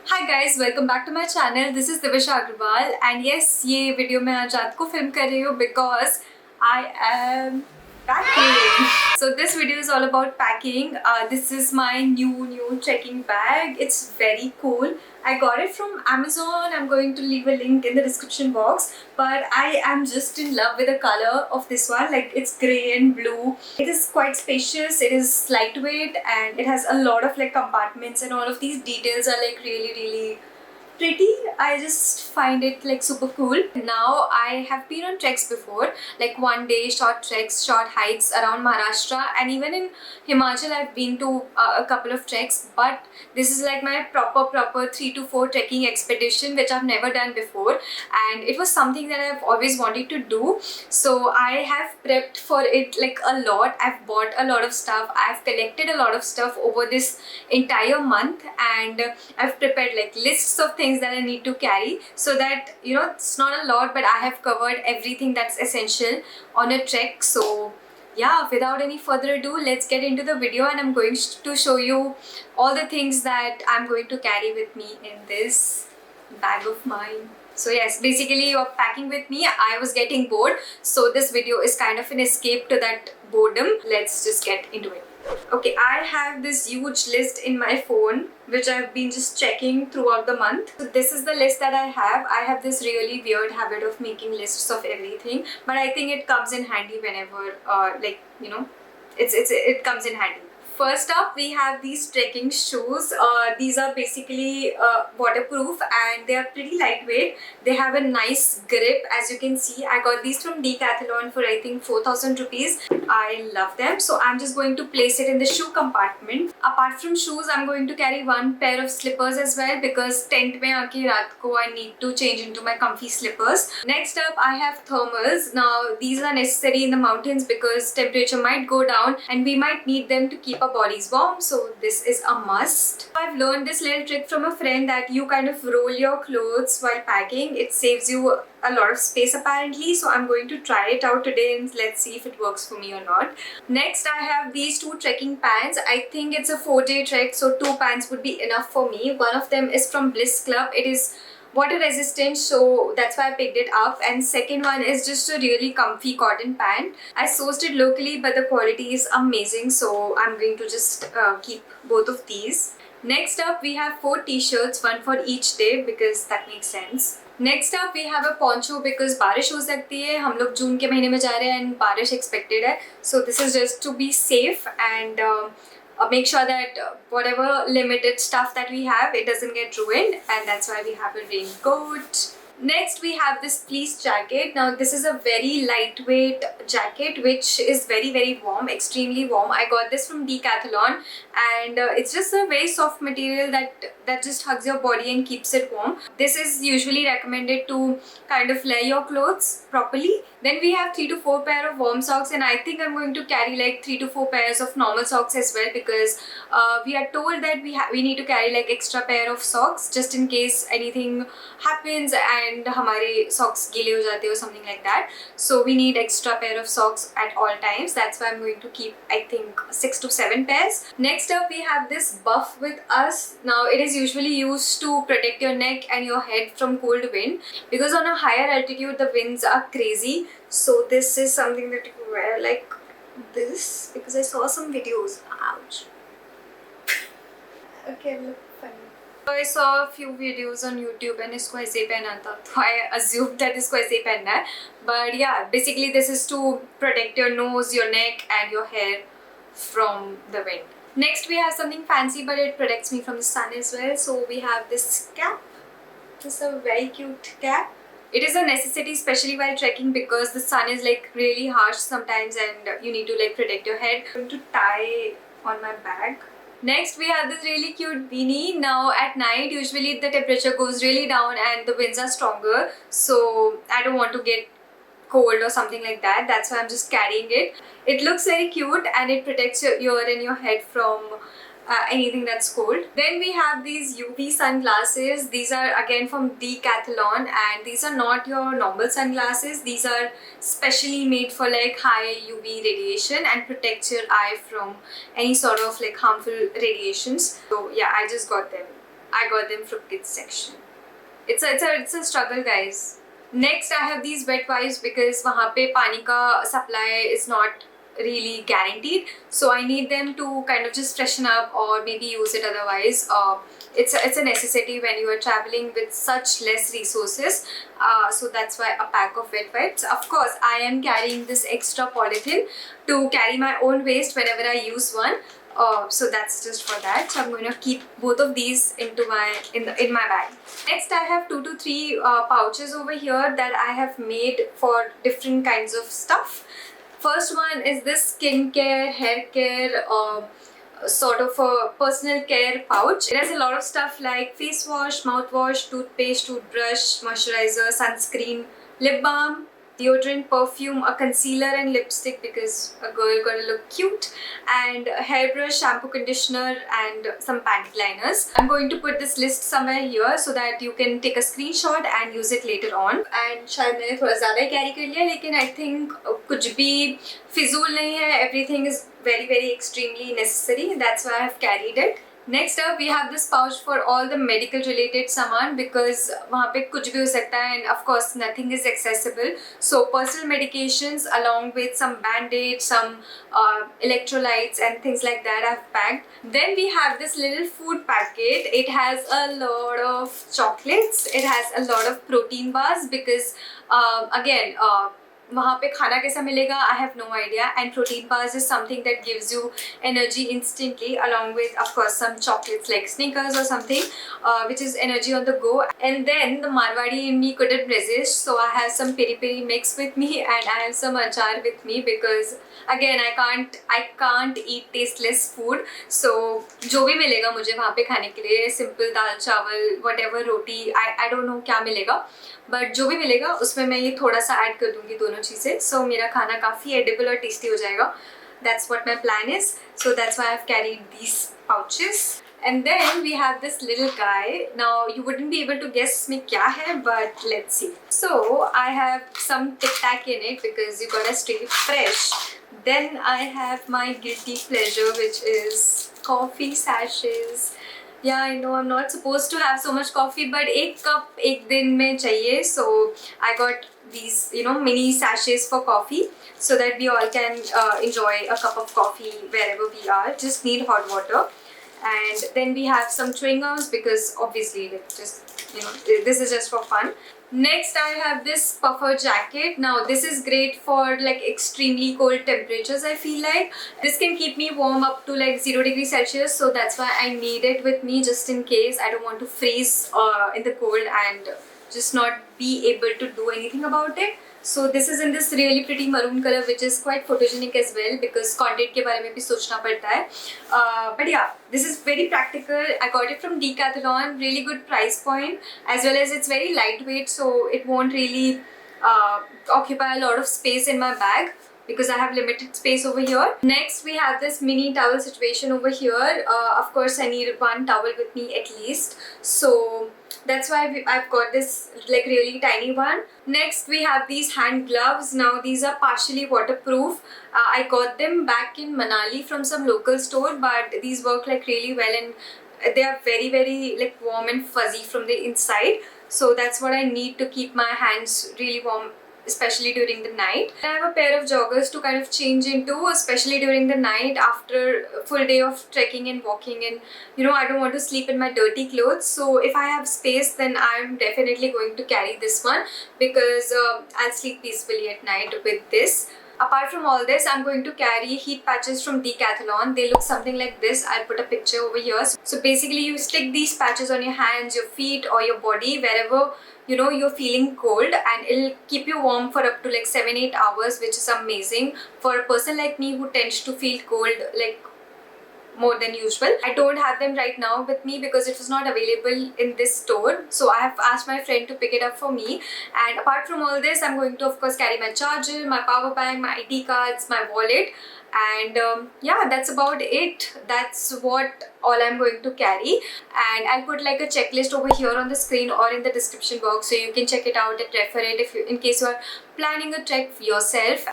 Hi guys, welcome back to my channel. This is Divisha Agrawal and yes, ये video मैं आज रात को फिल्म कर रही हूँ because I am packing. So this video is all about packing. This is my new trekking bag. It's very cool. I got it from Amazon. I'm going to leave a link in the description box. But I am just in love with the color of this one. Like it's grey and blue. It is quite spacious. It is lightweight and it has a lot of like compartments and all of these details are like really pretty. I just find it like super cool. Now I have been on treks before, like one day short treks, short hikes around Maharashtra, and even in Himachal I've been to a couple of treks, but this is like my proper 3 to 4 trekking expedition which I've never done before, and it was something that I've always wanted to do. So I have prepped for it like a lot. I've bought a lot of stuff. I've collected a lot of stuff over this entire month, and I've prepared like lists of things that I need to carry so that it's not a lot, but I have covered everything that's essential on a trek. So yeah, without any further ado, let's get into the video, and I'm going to show you all the things that I'm going to carry with me in this bag of mine. So yes, basically you're packing with me. I was getting bored, so this video is kind of an escape to that boredom. Let's just get into it. Okay, I have this huge list in my phone which I've been just checking throughout the month. So this is the list that I have. I have this really weird habit of making lists of everything, but I think it comes in handy whenever it comes in handy. First up, we have these trekking shoes. These are basically waterproof and they are pretty lightweight. They have a nice grip, as you can see. I got these from Decathlon for I think 4,000 rupees. I love them. So I'm just going to place it in the shoe compartment. Apart from shoes, I'm going to carry one pair of slippers as well because tent mein aake raat ko I need to change into my comfy slippers. Next up, I have thermals. Now these are necessary in the mountains because temperature might go down and we might need them to keep our bodies warm, so this is a must. I've learned this little trick from a friend that you kind of roll your clothes while packing. It saves you a lot of space apparently, so I'm going to try it out today and let's see if it works for me or not. Next, I have these 2 trekking pants. I think it's a 4-day trek, so 2 pants would be enough for me. One of them is from Bliss Club. It is water resistant, so that's why I picked it up, and second one is just a really comfy cotton pant. I sourced it locally, but the quality is amazing, so I'm going to just keep both of these. Next up, we have 4 t-shirts, one for each day because that makes sense. Next up, we have a poncho because बारिश हो सकती है. हम लोग जून के महीने में जा रहे हैं and बारिश expected है, so this is just to be safe and make sure that whatever limited stuff that we have, it doesn't get ruined, and that's why we have a raincoat. Next, we have this fleece jacket. Now this is a very lightweight jacket which is very warm, extremely warm. I got this from Decathlon, and it's just a very soft material that just hugs your body and keeps it warm. This is usually recommended to kind of layer your clothes properly. Then we have 3 to 4 pair of warm socks, and I think I'm going to carry like 3 to 4 pairs of normal socks as well because we are told that we need to carry like extra pair of socks just in case anything happens and हमारे socks गीले हो जाते हो, something like that. So we need extra pair of socks at all times. That's why I'm going to keep I think 6 to 7 pairs. Next up, we have this buff with us. Now it is usually used to protect your neck and your head from cold wind because on a higher altitude the winds are crazy. So this is something that you wear like this because I saw some videos. Ouch. Okay, look funny. I saw a few videos on YouTube and इसको ऐसे ही पहना था, तो I assumed that इसको ऐसे ही पहनना है. But yeah, basically this is to protect your nose, your neck and your hair from the wind. Next, we have something fancy, but it protects me from the sun as well. So we have this cap. This is a very cute cap. It is a necessity, especially while trekking, because the sun is like really harsh sometimes and you need to like protect your head. I'm going to tie on my bag. Next, we have this really cute beanie. Now at night, usually the temperature goes really down and the winds are stronger, so I don't want to get cold or something like that. That's why I'm just carrying it. It looks very cute and it protects your ear and your head from anything that's cold. Then we have these UV sunglasses. These are again from Decathlon, and these are not your normal sunglasses. These are specially made for like high UV radiation and protects your eye from any sort of like harmful radiations. So yeah, I just got them. I got them from kids section. It's a struggle, guys. Next, I have these wet wipes because वहाँ पे पानी का supply is not really guaranteed, so I need them to kind of just freshen up or maybe use it otherwise. It's a necessity when you are traveling with such less resources, so that's why a pack of wet wipes. Of course, I am carrying this extra polythene to carry my own waste whenever I use one. So that's just for that. So I'm going to keep both of these into in my bag. Next, I have 2 to 3 pouches over here that I have made for different kinds of stuff. First one is this skincare, hair care, sort of a personal care pouch. It has a lot of stuff like face wash, mouthwash, toothpaste, toothbrush, moisturizer, sunscreen, lip balm, deodorant, perfume, a concealer and lipstick because a girl gotta look cute, and a hairbrush, shampoo, conditioner, and some panty liners. I'm going to put this list somewhere here so that you can take a screenshot and use it later on. And शायद मैंने थोड़ा ज़्यादा ही carry कर लिया, लेकिन I think कुछ भी फिजूल नहीं है. Everything is very very extremely necessary. That's why I have carried it. Next up, we have this pouch for all the medical related सामान because वहाँ पे कुछ भी हो सकता है, and of course nothing is accessible. So personal medications along with some band-aids, some electrolytes and things like that I've packed. Then we have this little food packet. It has a lot of chocolates. It has a lot of protein bars because again वहाँ पे खाना कैसा मिलेगा, I have no idea. And protein bars is something that gives you energy instantly, along with of course some chocolates like Snickers or something, which is energy on the go. And then the Marwadi in me couldn't resist, so I have some peri peri mix with me and I have some achar with me because again I can't eat tasteless food. So जो भी मिलेगा मुझे वहाँ पे खाने के लिए, simple दाल चावल whatever roti, I don't know क्या मिलेगा, बट जो भी मिलेगा उसमें मैं ये थोड़ा सा ऐड कर दूंगी दोनों चीज़ें, सो मेरा खाना काफ़ी एडिबल और टेस्टी हो जाएगा. That's what my plan is. So that's why I have carried these pouches. And then we have this little guy. Now you wouldn't be able to guess me kya hai, but let's see. So I have some Tic Tac in it because you gotta stay fresh. Then I have my guilty pleasure, which is coffee sachets. Yeah, I know I'm not supposed to have so much coffee, but एक cup एक दिन में चाहिए. So I got these, mini sachets for coffee so that we all can enjoy a cup of coffee wherever we are. Just need hot water. And then we have some chewing gums because obviously this is just for fun. Next I have this puffer jacket. Now this is great for like extremely cold temperatures. I feel like this can keep me warm up to like 0°C, so that's why I need it with me just in case I don't want to freeze in the cold and just not be able to do anything about it. So this is in this really pretty maroon color, which is quite photogenic as well because content के बारे में भी सोचना पड़ता है. But yeah, this is very practical. I got it from Decathlon. Really good price point, as well as it's very lightweight, so it won't really occupy a lot of space in my bag because I have limited space over here. Next we have this mini towel situation over here. Of course I need one towel with me at least, so that's why I've got this like really tiny one. Next we have these hand gloves. Now these are partially waterproof. I got them back in Manali from some local store, but these work like really well and they are very very like warm and fuzzy from the inside. So that's what I need to keep my hands really warm, especially during the night. I have a pair of joggers to kind of change into, especially during the night after a full day of trekking and walking, and I don't want to sleep in my dirty clothes. So if I have space, then I'm definitely going to carry this one because I'll sleep peacefully at night with this. Apart from all this, I'm going to carry heat patches from Decathlon. They look something like this. I'll put a picture over here. So basically you stick these patches on your hands, your feet or your body, wherever you're feeling cold, and it'll keep you warm for up to like 7-8 hours, which is amazing for a person like me who tends to feel cold like more than usual. I don't have them right now with me because it was not available in this store, so I have asked my friend to pick it up for me. And apart from all this, I'm going to of course carry my charger, my power bank, my ID cards, my wallet, and yeah, that's about it. That's what all I'm going to carry, and I'll put like a checklist over here on the screen or in the description box so you can check it out and refer it if you, in case you are planning a trek yourself.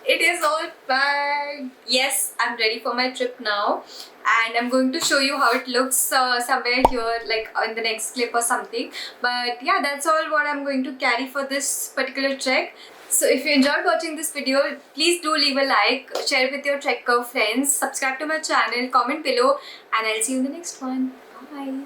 It is all packed. Yes, I'm ready for my trip now, and I'm going to show you how it looks somewhere here, like in the next clip or something. But yeah, that's all what I'm going to carry for this particular trek. So if you enjoyed watching this video, please do leave a like, share it with your trekker friends, subscribe to my channel, comment below, and I'll see you in the next one. Bye.